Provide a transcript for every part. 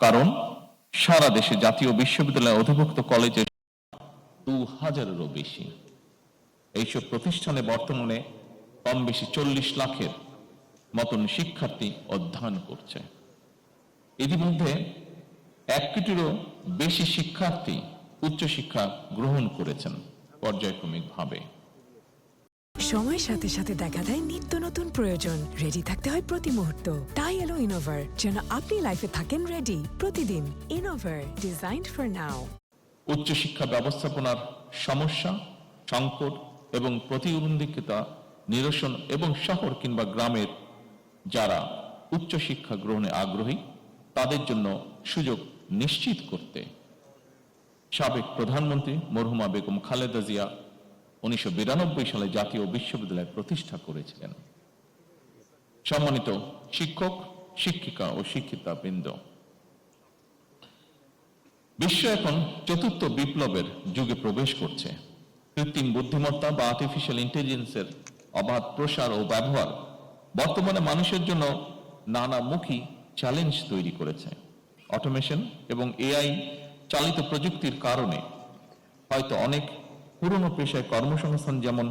কারণ সারা দেশে জাতীয় বিশ্ববিদ্যালয় অধিভুক্ত কলেজের 2000-এরও বেশি। এইসব প্রতিষ্ঠানে বর্তমানে কম বেশি 40 লাখের মতন শিক্ষার্থী অধ্যয়ন করছে। ইতিমধ্যে 1 কোটিরও বেশি শিক্ষার্থী উচ্চশিক্ষা গ্রহণ করেছেন পর্যায়ক্রমিকভাবে। সময়ের সাথে সাথে দেখা দেয় নিত্য নতুন প্রয়োজন। রেডি থাকতে হয় প্রতি মুহূর্ত। তাই এলো ইনোভার, যেন আপনি লাইফে থাকেন রেডি প্রতিদিন। Innova, designed for now. উচ্চশিক্ষা ব্যবস্থাপনার সমস্যা, সংকট এবং প্রতিবন্ধকতা নিরসন এবং শহর কিংবা গ্রামের যারা উচ্চশিক্ষা গ্রহণে আগ্রহী তাদের জন্য সুযোগ নিশ্চিত করতে সাবেক প্রধানমন্ত্রী মরহুমা বেগম খালেদা জিয়া 1992 সালে জাতীয় বিশ্ববিদ্যালয় প্রতিষ্ঠা করেছিলেন। সম্মানিত শিক্ষক, শিক্ষিকা ও শিক্ষিতা বৃন্দ, বিশ্ব এখন চতুর্থ বিপ্লবের যুগে প্রবেশ করছে। কৃত্রিম বুদ্ধিমত্তা বা আর্টিফিশিয়াল ইন্টেলিজেন্সের অবাধ প্রসার ও ব্যবহার বর্তমানে মানুষের জন্য নানামুখী চ্যালেঞ্জ তৈরি করেছে। অটোমেশন এবং এআই চালিত প্রযুক্তির কারণে হয়তো অনেক পুরনো পেশায় কর্মসংস্থান যেমন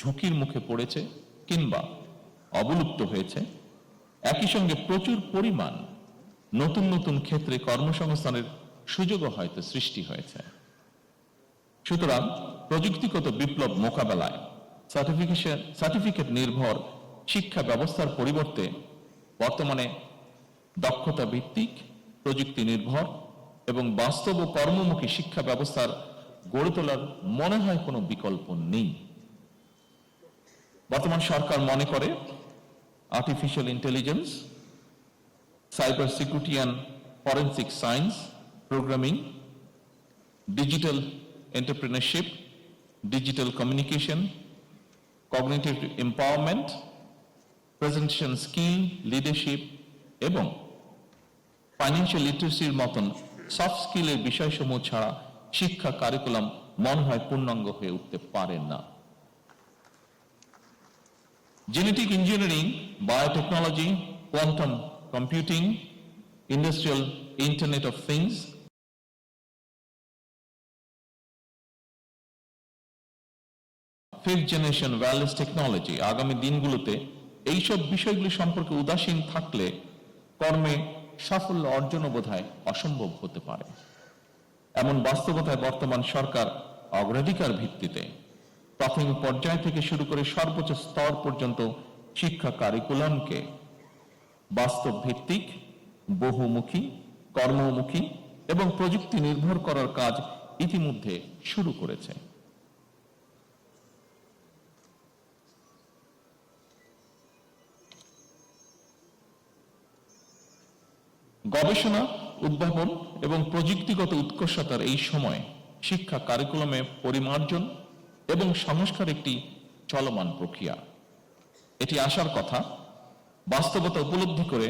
ঝুঁকির মুখে পড়েছে কিংবা অবলুপ্ত হয়েছে, একই সঙ্গে প্রচুর পরিমাণ নতুন নতুন ক্ষেত্রে কর্মসংস্থানের সুযোগও হয়তো সৃষ্টি হয়েছে। সুতরাং প্রযুক্তিগত বিপ্লব মোকাবেলায় সার্টিফিকেট নির্ভর শিক্ষা ব্যবস্থার পরিবর্তে বর্তমানে দক্ষতা ভিত্তিক, প্রযুক্তি নির্ভর এবং বাস্তব ও কর্মমুখী শিক্ষা ব্যবস্থার গড়ে তোলার মনে হয় কোনো বিকল্প নেই। বর্তমান সরকার মনে করে artificial intelligence, cyber security and forensic science, programming, digital entrepreneurship, digital communication, cognitive empowerment, presentation skill, leadership এবং ফাইন্যান্সিয়াল লিটারেসির মতন সফট স্কিলের বিষয়সমূহ ছাড়া শিক্ষা কারিকুলাম মনে হয় পূর্ণাঙ্গ হয়ে উঠতে পারে না। Genetic engineering, biotechnology, quantum computing, industrial internet of things, fifth generation wireless technology আগামী দিনগুলোতে এইসব বিষয়গুলি সম্পর্কে উদাসীন থাকলে কর্মে সাফল্য অর্জনও বোধহয় অসম্ভব হতে পারে। এমন বাস্তবতায় বর্তমান সরকার অগ্রাধিকার ভিত্তিতে প্রাথমিক পর্যায় থেকে শুরু করে সর্বোচ্চ স্তর পর্যন্ত শিক্ষা কারিকুলামকে বাস্তব ভিত্তিক, বহুমুখী, কর্মমুখী এবং প্রযুক্তি নির্ভর করার কাজ ইতিমধ্যে শুরু করেছে। গবেষণা, উদ্ভাবন এবং প্রযুক্তিগত উৎকর্ষতার এই সময় শিক্ষা কারিকুলামে পরিমার্জন এবং সংস্কার একটি চলমান প্রক্রিয়া। এটি আসার কথা। বাস্তবতা উপলব্ধি করে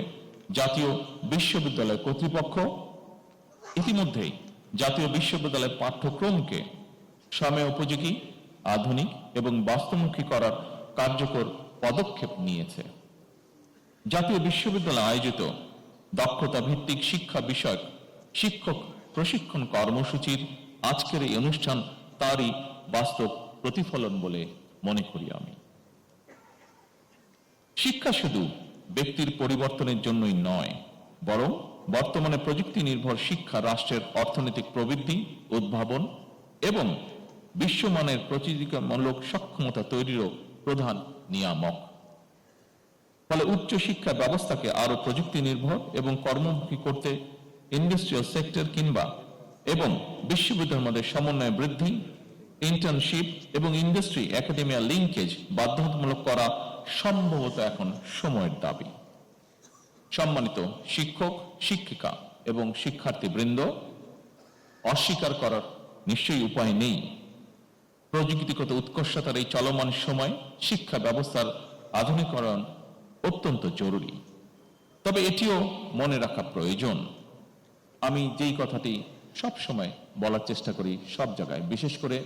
জাতীয় বিশ্ববিদ্যালয় কর্তৃপক্ষ ইতিমধ্যেই জাতীয় বিশ্ববিদ্যালয় পাঠ্যক্রমকে সময় উপযোগী, আধুনিক এবং বাস্তবমুখী করার কার্যকর পদক্ষেপ নিয়েছে। জাতীয় বিশ্ববিদ্যালয় আয়োজিত দক্ষতা ভিত্তিক শিক্ষা বিষয়ক শিক্ষক প্রশিক্ষণ কর্মসূচির আজকের এই অনুষ্ঠান তারই বাস্তব প্রতিফলন বলে মনে করি আমি। শিক্ষা শুধু ব্যক্তির পরিবর্তনের জন্যই নয়, বরং বর্তমানে প্রযুক্তি নির্ভর শিক্ষা রাষ্ট্রের অর্থনৈতিক প্রবৃদ্ধি, উদ্ভাবন এবং বিশ্বমানের প্রতিযোগিতামূলক সক্ষমতা তৈরিরও প্রধান নিয়ামক। ফলে উচ্চ শিক্ষা ব্যবস্থাকে আরো প্রযুক্তি নির্ভর এবং কর্মমুখী করতে ইন্ডাস্ট্রিয়াল সেক্টর কিংবা এবং বিশ্ববিদ্যালয়ের মধ্যে সমন্বয় বৃদ্ধি, ইন্টার্নশিপ এবং ইন্ডাস্ট্রি একাডেমিয়া লিঙ্কেজ বাধ্যতামূলক করা সম্ভবত এখন সময়ের দাবি। সম্মানিত শিক্ষক, শিক্ষিকা এবং শিক্ষার্থীবৃন্দ, অস্বীকার করার নিশ্চয়ই উপায় নেই প্রযুক্তিগত উৎকর্ষতার এই চলমান সময় শিক্ষা ব্যবস্থার আধুনিকরণ অত্যন্ত জরুরি। তবে এটিও মনে রাখা প্রয়োজন, আমি যেই কথাটি সব সময় বলার চেষ্টা করি সব জায়গায়, বিশেষ করে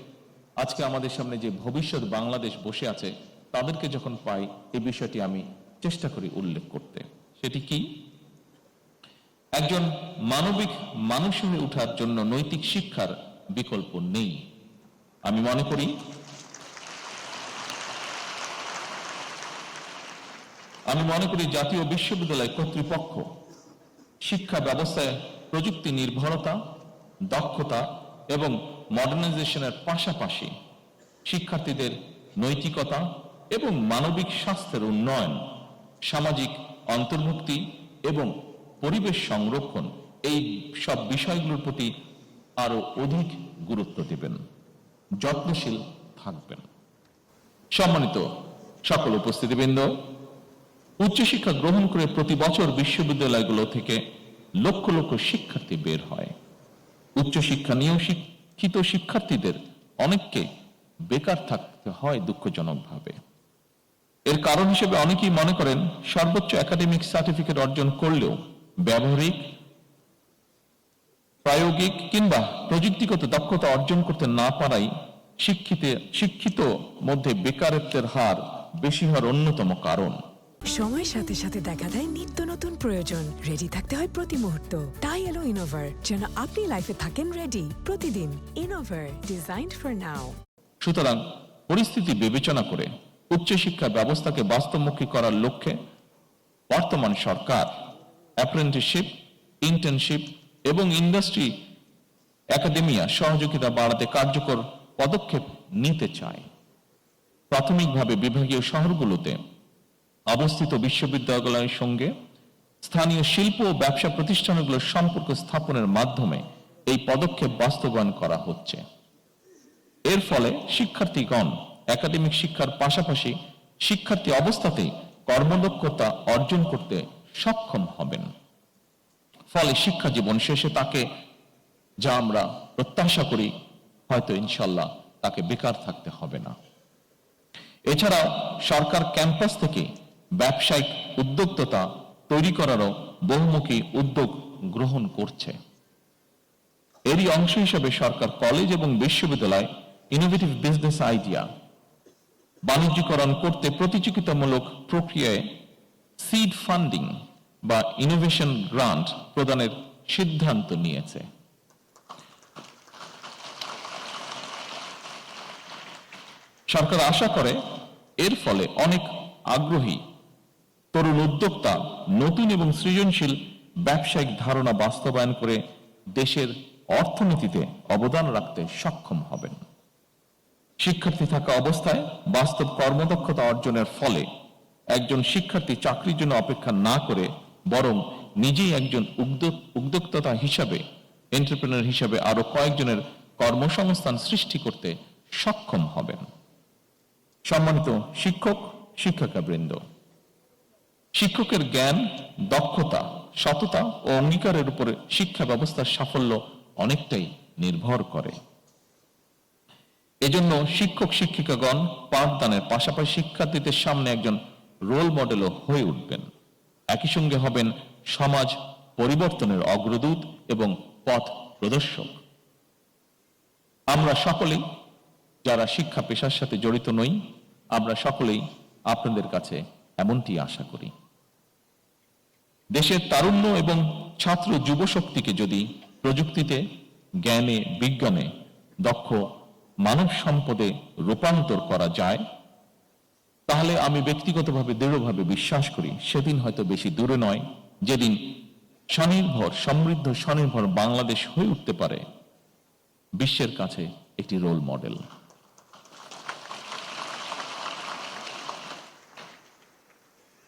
আজকে আমাদের সামনে যে ভবিষ্যৎ বাংলাদেশ বসে আছে তাদেরকে যখন পাই এই বিষয়টি আমি চেষ্টা করি উল্লেখ করতে। সেটি কি? একজন মানবিক মানুষ হয়ে ওঠার জন্য নৈতিক শিক্ষার বিকল্প নেই। আমি মনে করি জাতীয় বিশ্ববিদ্যালয় কর্তৃপক্ষ শিক্ষা ব্যবস্থায় প্রযুক্তি নির্ভরতা, দক্ষতা এবং মডার্নাইজেশনের পাশাপাশি শিক্ষার্থীদের নৈতিকতা এবং মানবিক স্বাস্থ্যের উন্নয়ন, সামাজিক অন্তর্ভুক্তি এবং পরিবেশ সংরক্ষণ এই সব বিষয়গুলোর প্রতি আরো অধিক গুরুত্ব দেবেন, যত্নশীল থাকবেন। সম্মানিত সকল উপস্থিতিবৃন্দ, উচ্চশিক্ষা গ্রহণ করে প্রতি বছর বিশ্ববিদ্যালয়গুলো থেকে লক্ষ লক্ষ শিক্ষার্থী বের হয়। উচ্চশিক্ষা নিয়েও শিক্ষিত শিক্ষার্থীদের অনেককে বেকার থাকতে হয় দুঃখজনকভাবে। এর কারণ হিসেবে অনেকেই মনে করেন সর্বোচ্চ একাডেমিক সার্টিফিকেট অর্জন করলেও ব্যবহারিক, প্রায়োগিক কিংবা প্রযুক্তিগত দক্ষতা অর্জন করতে না পারাই শিক্ষিত মধ্যে বেকারত্বের হার বেশি হওয়ার অন্যতম কারণ। সময়ের সাথে সাথে দেখা দেয় নিত্য নতুন প্রয়োজন। রেডি থাকতে হয় প্রতি মুহূর্ত। তাই এলো ইনোভার, যেন আপনি লাইফে থাকেন রেডি প্রতিদিন। Innova, designed for now. সুতরাং পরিস্থিতি বিবেচনা করে উচ্চশিক্ষা ব্যবস্থাকে বাস্তবমুখী করার লক্ষ্যে বর্তমান সরকার অ্যাপ্রেন্টিসশিপ, ইন্টার্নশিপ এবং ইন্ডাস্ট্রি একাডেমিয়া সহযোগিতা বাড়াতে কার্যকর পদক্ষেপ নিতে চায়। প্রাথমিকভাবে বিভাগীয় শহরগুলোতে অবস্থিত বিশ্ববিদ্যালয়ের সঙ্গে স্থানীয় শিল্প ও ব্যবসা প্রতিষ্ঠানগুলোর সম্পর্ক স্থাপনের মাধ্যমে এই পদক্ষেপ বাস্তবায়ন করা হচ্ছে। এর ফলে শিক্ষার্থীগণ একাডেমিক শিক্ষার পাশাপাশি শিক্ষার্থী অবস্থাতেই কর্মদক্ষতা অর্জন করতে সক্ষম হবেন। ফলে শিক্ষা জীবন শেষে তাকে, যা আমরা প্রত্যাশা করি, হয়তো ইনশাল্লাহ তাকে বেকার থাকতে হবে না। এছাড়াও সরকার ক্যাম্পাস থেকে ব্যবসায়িক উদ্যোক্তা তৈরি করারও বহুমুখী উদ্যোগ গ্রহণ করছে। এরই অংশ হিসেবে সরকার কলেজ এবং বিশ্ববিদ্যালয় ইনোভেটিভ বিজনেস আইডিয়া বাণিজ্যিকরণ করতে প্রতিযোগিতামূলক প্রক্রিয়ায় সিড ফান্ডিং বা ইনোভেশন গ্রান্ট প্রদানের সিদ্ধান্ত নিয়েছে। সরকার আশা করে এর ফলে অনেক আগ্রহী তরুণ উদ্যোক্তা নতুন এবং সৃজনশীল ব্যবসায়িক ধারণা বাস্তবায়ন করে দেশের অর্থনীতিতে অবদান রাখতে সক্ষম হবেন। শিক্ষার্থী থাকা অবস্থায় বাস্তব কর্মদক্ষতা অর্জনের ফলে একজন শিক্ষার্থী চাকরির জন্য অপেক্ষা না করে বরং নিজেই একজন উদ্যোক্তা হিসাবে, এন্টারপ্রেনার হিসাবে আরো কয়েকজনের কর্মসংস্থান সৃষ্টি করতে সক্ষম হবেন। সম্মানিত শিক্ষক, শিক্ষিকাবৃন্দ, শিক্ষকের জ্ঞান, দক্ষতা, সততা ও অঙ্গীকারের উপরে শিক্ষা ব্যবস্থার সাফল্য অনেকটাই নির্ভর করে। এজন্য শিক্ষক শিক্ষিকাগণ পাঠদানের পাশাপাশি শিক্ষার্থীদের সামনে একজন রোল মডেলও হয়ে উঠবেন। একই সঙ্গে হবেন সমাজ পরিবর্তনের অগ্রদূত এবং পথ প্রদর্শক। আমরা সকলেই যারা শিক্ষা পেশার সাথে জড়িত নই, আমরা সকলেই আপনাদের কাছে এমনটি আশা করি। দেশের তারুণ্য এবং ছাত্র যুব শক্তিকে যদি প্রযুক্তিতে, জ্ঞানে, বিজ্ঞানে দক্ষ মানব সম্পদে রূপান্তর করা যায়, তাহলে আমি ব্যক্তিগতভাবে দৃঢ়ভাবে বিশ্বাস করি সেদিন হয়তো বেশি দূরে নয় যেদিন স্বনির্ভর, সমৃদ্ধ, স্বনির্ভর বাংলাদেশ হয়ে উঠতে পারে বিশ্বের কাছে একটি রোল মডেল।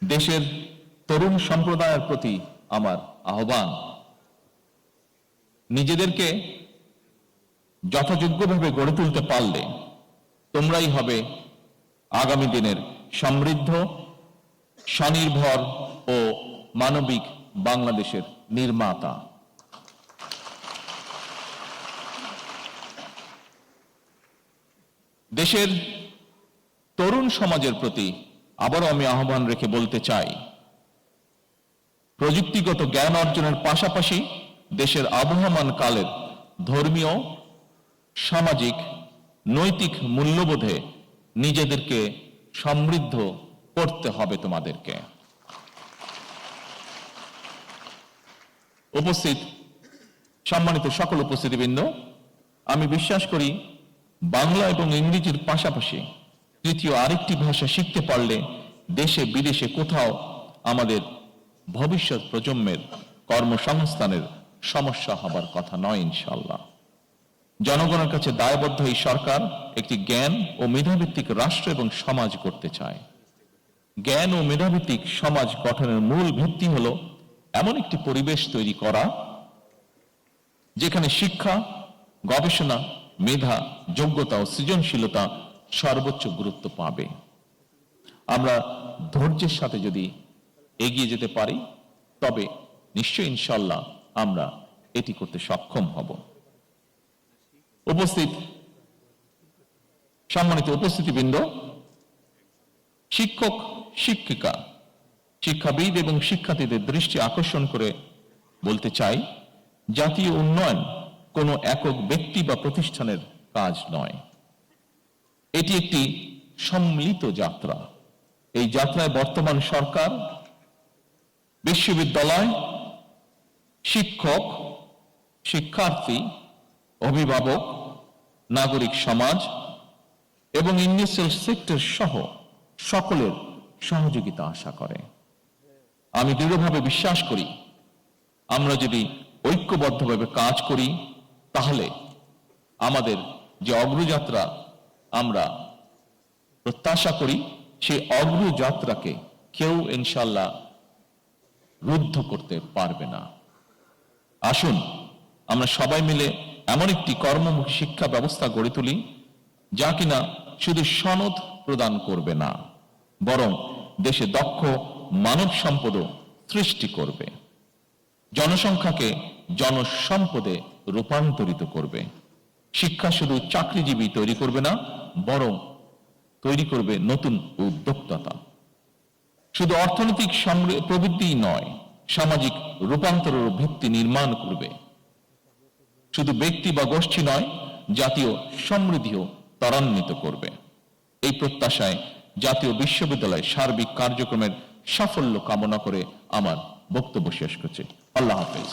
দেশের তরুণ সম্প্রদায়ের প্রতি আমার আহ্বান, নিজেদেরকে যথাযোগ্যভাবে গড়ে তুলতে পারলে তোমরাই হবে আগামী দিনের সমৃদ্ধ, স্বনির্ভর ও মানবিক বাংলাদেশের নির্মাতা। দেশের তরুণ সমাজের প্রতি আবারও আমি আহ্বান রেখে বলতে চাই, প্রযুক্তিগত জ্ঞান অর্জনের পাশাপাশি দেশের আবহমান কালের ধর্মীয়, সামাজিক, নৈতিক মূল্যবোধে নিজেদেরকে সমৃদ্ধ করতে হবে তোমাদেরকে। উপস্থিত সম্মানিত সকল উপস্থিতিবৃন্দ, আমি বিশ্বাস করি বাংলা এবং ইংরেজির পাশাপাশি তৃতীয় আরেকটি ভাষা শিখতে পারলে দেশে বিদেশে কোথাও আমাদের ভবিষ্যৎ প্রজন্মের কর্মসংস্থানের সমস্যা হবার কথা নয় ইনশাআল্লাহ। জনগণের কাছে দায়বদ্ধ এই সরকার একটি জ্ঞান ও মেধাভিত্তিক রাষ্ট্র এবং সমাজ করতে চায়। জ্ঞান ও মেধাভিত্তিক সমাজ গঠনের মূল ভিত্তি হলো এমন একটি পরিবেশ তৈরি করা যেখানে শিক্ষা, গবেষণা, মেধা, যোগ্যতা ও সৃজনশীলতা সর্বোচ্চ গুরুত্ব পাবে। আমরা ধৈর্যের সাথে যদি এগিয়ে যেতে পারি তবে নিশ্চয়ই ইনশাআল্লাহ আমরা এটি করতে সক্ষম হব। সম্মানিত উপস্থিতিবৃন্দ, শিক্ষক, শিক্ষিকা, শিক্ষাবিদ এবং শিক্ষার্থীদের দৃষ্টি আকর্ষণ করে বলতে চাই, জাতীয় উন্নয়ন কোনো একক ব্যক্তি বা প্রতিষ্ঠানের কাজ নয়। এটি একটি সম্মিলিত যাত্রা। এই যাত্রায় বর্তমান সরকার, বিশ্ববিদ্যালয়, শিক্ষক, শিক্ষার্থী, অভিভাবক, নাগরিক সমাজ এবং ইন্ডাস্ট্রিয়াল সেক্টর সহ সকলের সহযোগিতা আশা করে। আমি দৃঢ়ভাবে বিশ্বাস করি আমরা যদি ঐক্যবদ্ধভাবে কাজ করি তাহলে আমাদের যে অগ্রযাত্রা আমরা প্রত্যাশা করি সেই অগ্রযাত্রাকে কেউ ইনশাআল্লাহ রুদ্ধ করতে পারবে না। আসুন আমরা সবাই মিলে এমন একটি কর্মমুখী শিক্ষা ব্যবস্থা গড়ে তুলি যা কিনা শুধু সনদ প্রদান করবে না, বরং দেশে দক্ষ মানব সম্পদও সৃষ্টি করবে, জনসংখ্যাকে জনসম্পদে রূপান্তরিত করবে। শিক্ষা শুধু চাকরিজীবী তৈরি করবে না, বরং তৈরি করবে নতুন উদ্যোক্তা। শুধু অর্থনৈতিক প্রবৃদ্ধি নয়, সামাজিক রূপান্তরের ভিত্তি নির্মাণ করবে। শুধু ব্যক্তি বা গোষ্ঠী নয়, জাতীয় সমৃদ্ধিও ত্বরান্বিত করবে। এই প্রত্যাশায় জাতীয় বিশ্ববিদ্যালয় সার্বিক কার্যক্রমের সাফল্য কামনা করে আমার বক্তব্য শেষ করছি। আল্লাহ হাফেজ।